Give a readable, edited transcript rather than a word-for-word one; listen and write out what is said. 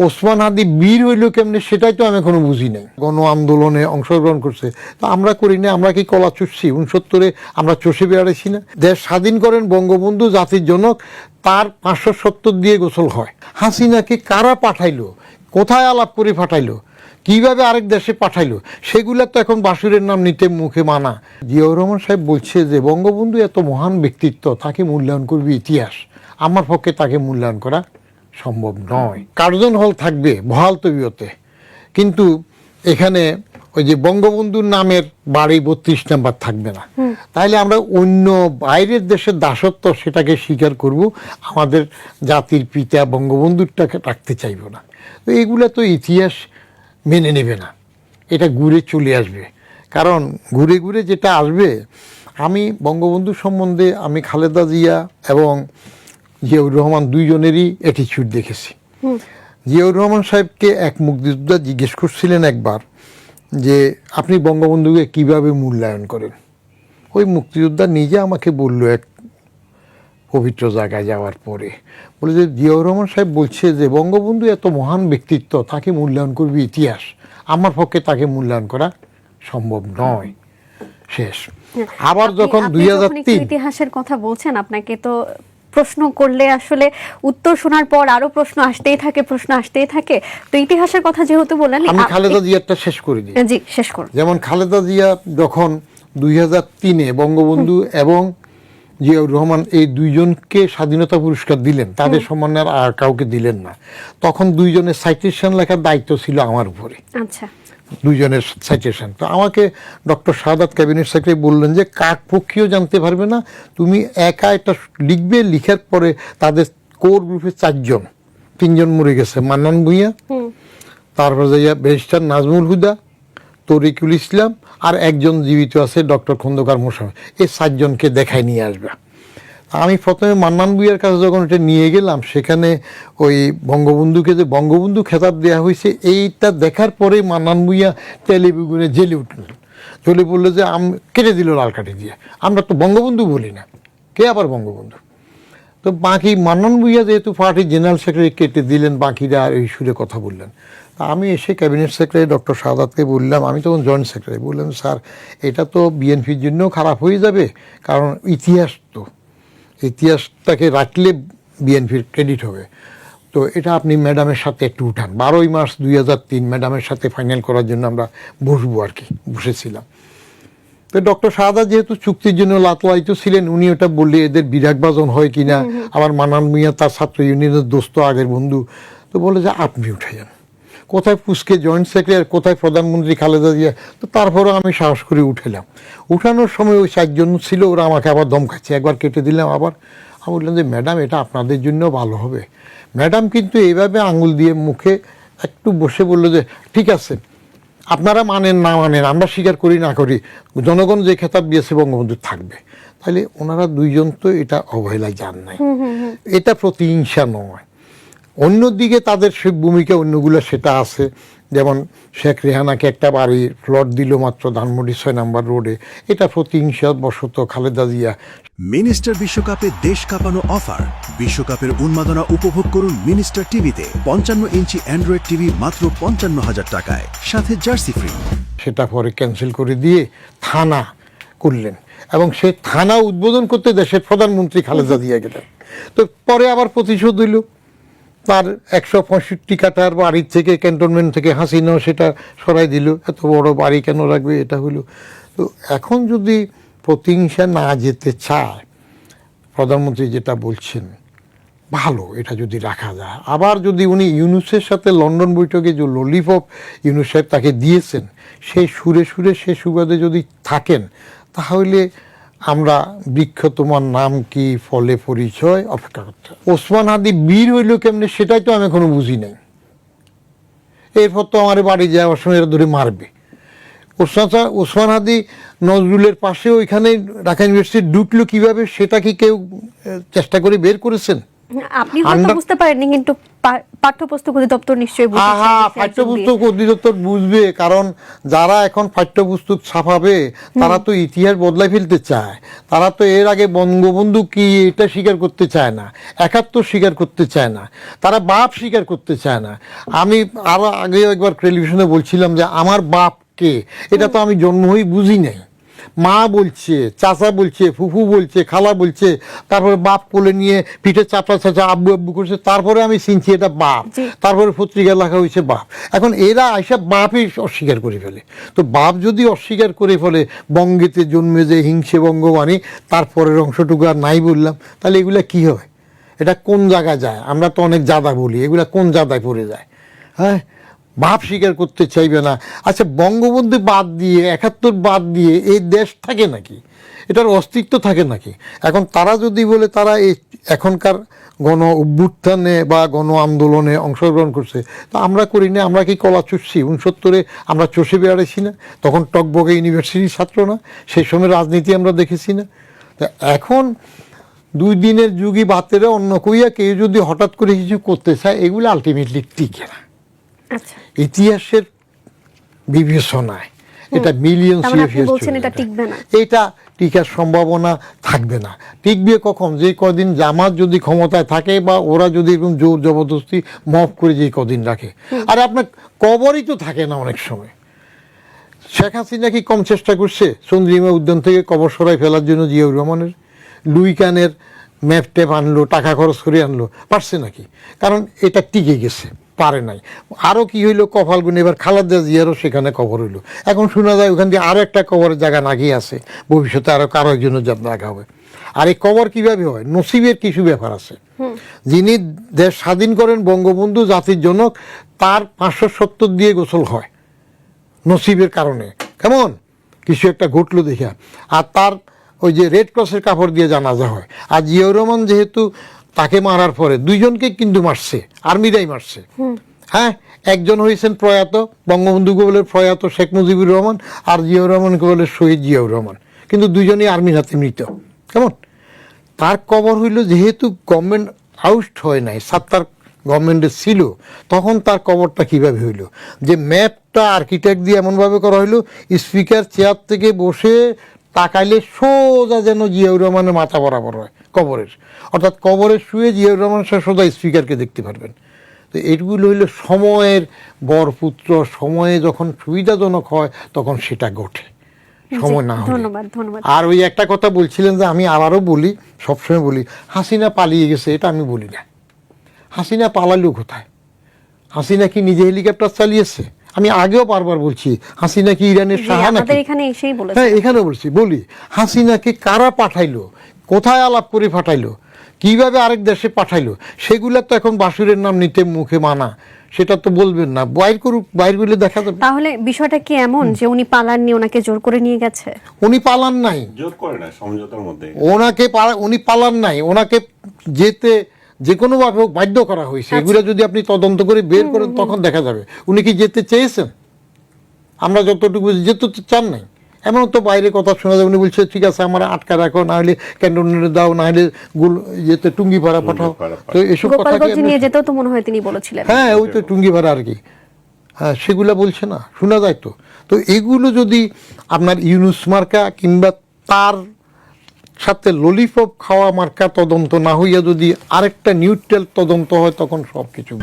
ওসমান হাদি বীর হইল কেমনে সেটাই তো আমি এখনো বুঝি নাই। গণ আন্দোলনে অংশগ্রহণ করছে, তো আমরা করি না? আমরা কি কলা চুষছি? 69-এ আমরা চষে বেড়াইছি না? দেশ স্বাধীন করেন বঙ্গবন্ধু, জাতির জনক, তার 570 দিয়ে গোসল হয়। হাসিনাকে কারা পাঠাইলো, কোথায় আলাপ করে পাঠাইলো, কিভাবে আরেক দেশে পাঠাইলো, সেগুলো তো এখন বাসুরের নাম নিতে মুখে মানা। জিয়াউর রহমান সাহেব বলছে যে বঙ্গবন্ধু এত মহান ব্যক্তিত্ব, তাকে মূল্যায়ন করবে ইতিহাস। আমার পক্ষে তাকে মূল্যায়ন করা সম্ভব নয়। কার্জন হল থাকবে বহাল তবিয়তে, কিন্তু এখানে ওই যে বঙ্গবন্ধুর নামের বাড়ি 32 নাম্বার থাকবে না। তাইলে আমরা অন্য বাইরের দেশের দাসত্ব সেটাকে স্বীকার করব, আমাদের জাতির পিতা বঙ্গবন্ধুরটাকে রাখতে চাইব না। তো এগুলো তো ইতিহাস মেনে নেবে না, এটা ঘুরে চলে আসবে। কারণ ঘুরে ঘুরে যেটা আসবে, আমি বঙ্গবন্ধু সম্বন্ধে আমি খালেদা জিয়া এবং জিয়াউর রহমান দুইজনেরই অ্যাটিটিউড দেখেছি। জিয়াউর রহমান সাহেবকে এক মুক্তিযোদ্ধা জিজ্ঞেস করছিলেন একবার যে আপনি বঙ্গবন্ধুকে কিভাবে মূল্যায়ন করেন। ওই মুক্তিযোদ্ধা নিজে আমাকে বলল এক পবিত্র জায়গায় যাওয়ার পরে, বলে যে জিয়াউর রহমান সাহেব বলছে যে বঙ্গবন্ধু এত মহান ব্যক্তিত্ব, তাকে মূল্যায়ন করবে ইতিহাস। আমার পক্ষে তাকে মূল্যায়ন করা সম্ভব নয়। শেষ। আবার যখন 2003 ইতিহাসের কথা বলছেন, আপনাকে তো প্রশ্ন করলে আসলে উত্তর শোনার পর আরো প্রশ্ন আসতেই থাকে। তো ইতিহাসের কথা যেহেতু বললেন, আমি খালেদা জিয়ারটা শেষ করে দিই। জি, শেষ করুন। যেমন খালেদা জিয়া যখন 2003-এ বঙ্গবন্ধু এবং জিয়াউর রহমান এই দুইজনকে স্বাধীনতা পুরস্কার দিলেন, তাদের সম্মানে আর কাউকে দিলেন না, তখন দুইজনের সাইটেশন লেখার দায়িত্ব ছিল আমার উপরে। আচ্ছা, দুইজনের সাইটেশন। তো আমাকে ডক্টর শাহাদাত ক্যাবিনেট সেক্রেটারি বললেন যে কাকপক্ষীও জানতে পারবে না, তুমি একা এটা লিখবে, লিখার পরে তাদের কোর গ্রুপে 3জন মরে গেছে, মান্নান ভূঁইয়া, তারপরে যাইয়া ব্যারিস্টার নাজমুল হুদা, তরিকুল ইসলাম, আর একজন জীবিত আছে ডক্টর খন্দকার মোশাররফ। এই 4জনকে দেখায় নিয়ে আসবে। আমি প্রথমে মান্নান ভূঁইয়ার কাছে যখন এটা নিয়ে গেলাম, সেখানে ওই বঙ্গবন্ধুকে যে বঙ্গবন্ধু খেতাব দেওয়া হয়েছে এইটা দেখার পরেই মান্নান ভূঁইয়া টেলিভিশনে জেলে উঠলেন। চলে বললো যে কেটে দিল লাল কাঠি দিয়ে, আমরা তো বঙ্গবন্ধু বলি না, কে আবার বঙ্গবন্ধু। তো বাকি মান্নান ভূঁইয়া যেহেতু পার্টির জেনারেল সেক্রেটারি কেটে দিলেন, বাকিরা এই সুরে কথা বললেন। আমি এসে ক্যাবিনেট সেক্রেটারি ডক্টর শাহাদাতকে বললাম, আমি তখন জয়েন্ট সেক্রেটারি, বললাম স্যার এটা তো বিএনপির জন্যও খারাপ হয়ে যাবে, কারণ ইতিহাসটাকে রাখলে বিএনপির ক্রেডিট হবে। তো এটা আপনি ম্যাডামের সাথে একটু উঠান। 12ই মার্চ 2003 ম্যাডামের সাথে ফাইনাল করার জন্য আমরা বসবো আর কি, বসেছিলাম। তো ডক্টর শাহাদাত যেহেতু চুক্তির জন্য লাতলায়িত ছিলেন, উনি ওটা বললে এদের বিরাগবাজন হয় কিনা, আবার মান্নান ভূঁইয়া তার ছাত্র ইউনিয়নের দোস্ত, আগের বন্ধু, তো বলে যে আপনি উঠে যান। কোথায় পুস্কে জয়েন্ট সেক্রেটারি, কোথায় প্রধানমন্ত্রী খালেদা জিয়া। তো তারপরেও আমি সাহস করে উঠেলাম। উঠানোর সময় ওই 4জন ছিল, ওরা আমাকে আবার দম খাচ্ছে, একবার কেটে দিলাম, আবার আমি বললাম যে ম্যাডাম এটা আপনাদের জন্য ভালো হবে। ম্যাডাম কিন্তু এইভাবে আঙুল দিয়ে মুখে একটু বসে বললো যে ঠিক আছে, আপনারা মানেন না মানেন, আমরা স্বীকার করি না করি, জনগণ যে খেতাব দিয়েছে বঙ্গবন্ধু থাকবে। তাহলে ওনারা 2জন তো এটা অবহেলায় যান নাই, এটা প্রতিহিংসা নয়। অন্যদিকে তাদের সে ভূমিকা অন্যগুলো সেটা আছে, যেমন শেখ রেহানাকে একটা বাড়ি প্লট দিল মাত্র ধানমন্ডি 6 নম্বর রোডে, এটা প্রতিহিংসা বশত খালেদা জিয়া। মিনিস্টার বিশ্বকাপে দেশ কাঁপানো অফার, বিশ্বকাপের উন্মাদনা উপভোগ করুন মিনিস্টার টিভিতে। 55 ইঞ্চি অ্যান্ড্রয়েড টিভি মাত্র 55,000 টাকায়, সাথে জার্সি ফ্রি। সেটা পরে ক্যান্সেল করে দিয়ে থানা করলেন, এবং সেই থানা উদ্বোধন করতে দেশের প্রধানমন্ত্রী খালেদা জিয়া গেলেন। তো পরে আবার প্রতিশোধ হইল, তার 165 কাঠার বাড়ির থেকে, ক্যান্টনমেন্ট থেকে হাসিনাও সেটা সরাই দিল, এত বড় বাড়ি কেন রাখবে, এটা হলো। তো এখন যদি প্রতিহিংসা না যেতে চায়, প্রধানমন্ত্রী যেটা বলছেন ভালো, এটা যদি রাখা যায়। আবার যদি উনি ইউনুসের সাথে লন্ডন বৈঠকে যে ললিপপ ইউনুস সাহেব তাকে দিয়েছেন, সেই সুরে সুরে সে সুবাদে যদি থাকেন, তাহলে আমরা বৃক্ষ তোমার নাম কি ফলে পরিচয় অপেক্ষা করতে। ওসমান হাদি বীর হইল কেমনে সেটাই তো আমি এখনো বুঝি নাই। এরপর তো আমার বাড়ি যাওয়ার সময় এরা ধরে মারবে। ওসমান হাদি নজরুলের পাশে ওইখানে ঢাকা ইউনিভার্সিটি ঢুকলো কিভাবে, সেটা কি কেউ চেষ্টা করে বের করেছেন? আপনি হয়তো বুঝতে পারেননি, কিন্তু পাঠ্যপুস্তক অধিদপ্তর নিশ্চয়ই বুঝেছে। হ্যাঁ, পাঠ্যপুস্তক অধিদপ্তর বুঝবে, কারণ যারা এখন পাঠ্যপুস্তক ছাপাবে তারা তো ইতিহাস বদলাই ফেলতে চায়। তারা তো এর আগে বঙ্গবন্ধু কি এটা স্বীকার করতে চায় না, 71 স্বীকার করতে চায় না, তারা বাপ স্বীকার করতে চায় না। আমি আরো আগে একবার টেলিভিশনে বলছিলাম যে আমার বাপ কে, এটা তো আমি জন্ম হয়ে বুঝি নাই। মা বলছে, চাচা বলছে, ফুফু বলছে, খালা বলছে, তারপরে বাপ কোলে নিয়ে পিঠে চাপা চাচা আব্বু আব্বু করছে, তারপরে আমি চিনছি এটা বাপ, তারপরে পত্রিকা লেখা হয়েছে বাপ। এখন এরা আইসা বাপই অস্বীকার করে ফেলে। তো বাপ যদি অস্বীকার করে ফেলে, বঙ্গেতে জন্মে যে হিংসে বঙ্গবাণী, তারপরের অংশটুকু আর নাই বললাম, তাহলে এগুলা কি হয়? এটা কোন জায়গায় যায়? আমরা তো অনেক জাদা বলি, এগুলা কোন জাদায় পড়ে যায়? হ্যাঁ, ভাব স্বীকার করতে চাইবে না। আচ্ছা, বঙ্গবন্ধু বাদ দিয়ে 71 বাদ দিয়ে এই দেশ থাকে নাকি? এটার অস্তিত্ব থাকে নাকি? এখন তারা যদি বলে তারা এই এখনকার গণ অভ্যুত্থানে বা গণ আন্দোলনে অংশগ্রহণ করছে, তো আমরা করি না? আমরা কি কলা চুষছি? 69-এ আমরা চষে বেড়াইছি না? তখন টকবগে ইউনিভার্সিটির ছাত্র না? সেই সময় রাজনীতি আমরা দেখেছি না? তা এখন 2 দিনের যুগী বাতেরা অন্য কইয়া কেউ যদি হঠাৎ করে কিছু করতে চায়, এগুলো আলটিমেটলি টিকে না। আচ্ছা, ইতিহাসের বিবেচনায় এটা মিলিয়ন এটা টিকার সম্ভাবনা থাকবে না। টিকবে কখন? যে কদিন জামাত যদি ক্ষমতায় থাকে বা ওরা যদি এরকম জোর জবরদস্তি মফ করে যে কদিন রাখে। আর আপনার কবরই তো থাকে না অনেক সময়। শেখ হাসিনা কি কম চেষ্টা করছে চন্দ্রিমা উদ্যান থেকে কবর সরাই ফেলার জন্য? জিয়াউর রহমানের লুই কানের ম্যাপ ট্যাপ আনলো, টাকা খরচ করে আনলো, পারছে নাকি? কারণ এটা টিকে গেছে, পারে নাই। আরও কি হইলো, কপাল গুনে এবার খালেদা জিয়ারও সেখানে কবর হইলো। এখন শোনা যায় ওখান দিয়ে আরও একটা কবরের জায়গা নাগিয়ে আছে, ভবিষ্যতে আরও কারো একজনের জায়গা হবে। আর এই কবর কিভাবে হয়? নসিবের কিছু ব্যাপার আছে। যিনি দেশ স্বাধীন করেন, বঙ্গবন্ধু জাতির জনক, তার 570 দিয়ে গোসল হয় নসিবের কারণে। কেমন কিছু একটা ঘটলো দেখা। আর তার ওই যে রেড ক্রসের কাপড় দিয়ে জানাজা হয়। আর জিয়াউর রহমান যেহেতু তাকে মারার পরে 2 জনকে কিন্তু মারছে, আর্মিরাই মারছে। হ্যাঁ, একজন হয়েছেন প্রয়াত, বঙ্গবন্ধুকে বলে প্রয়াত শেখ মুজিবুর রহমান, আর জিয়াউর রহমানকে বলে শহীদ জিয়াউর রহমান, কিন্তু 2 জনই আর্মির হাতে মৃত। কেমন? তার কবর হইল, যেহেতু গভর্নমেন্ট আউট হয় নাই, সাত্তার গভর্নমেন্টে ছিল, তখন তার কবরটা কিভাবে হইল? যে ম্যাপটা আর্কিটেক্ট দিয়ে এমনভাবে করা হইলো, স্পিকার চেয়ার থেকে বসে তাকাইলে সোজা যেন জিয়াউর রহমানের মাথা বরাবর হয় কবরের। অর্থাৎ কবরের শুয়ে জিয়াউর রহমান সোজা স্পিকারকে দেখতে পারবেন। তো এগুলো হইল সময়ের বরপুত্র। সময়ে যখন সুবিধাজনক হয় তখন সেটা ঘটে, সময় না হয়। ধন্যবাদ। আর ওই একটা কথা বলছিলেন যে, আমি আবারও বলি, সবসময় বলি, হাসিনা পালিয়ে গেছে, এটা আমি বলি না। হাসিনা পালালো কোথায়? হাসিনা কি নিজে হেলিকপ্টার চালিয়েছে? আমি আগেও বারবার বলছি, হাসিনা কি ইরানের শাহ নাকি? হ্যাঁ, এখানে বলি হাসিনাকে কারা পাঠাইলো, কোথায় আলাপ করে পাঠাইলো, কিভাবে আরেক দেশে পাঠাইলো, সেগুলা তো এখন বাসুরের নাম নিতে মুখে মানা, সেটা তো বলবেন না। বাইর করুক, বাইর করলে দেখা যাবে। তাহলে বিষয়টা কি এমন যে উনি পালাননি, ওনাকে জোর করে নিয়ে গেছে? উনি পালান নাই, জোর করে না, সমঝোতার মধ্যে। উনি পালান নাই, ওনাকে যেতে যে কোনো ভাবে হোক বাধ্য করা হয়েছে। এগুলো যদি আপনি তদন্ত করে বের করেন তখন দেখা যাবে উনি কি যেতে চেয়েছেন। আমরা যতটুকু যেতে তো চান নাই। এমন তো বাইরে কথা শোনা যায়, উনি বলছে ঠিক আছে আমার আটকা রাখো, না হলে ক্যান্টনমেন্টে দাও, না হলে যেতে টুঙ্গি ভাড়া পাঠাও। তো এসব কথা নিয়ে যেতেও তো মনে হয় তিনি বলেছিলেন। হ্যাঁ, ওই তো টুঙ্গি ভাড়া আর কি। হ্যাঁ, সেগুলা বলছে না, শোনা যায় তো। তো এগুলো যদি আপনার ইউনুস মার্কা কিংবা তার সাথে ললিপপ খাওয়া মার্কা তদন্ত না হইয়া যদি আরেকটা নিউট্রাল তদন্ত হয়, তখন সব কিছু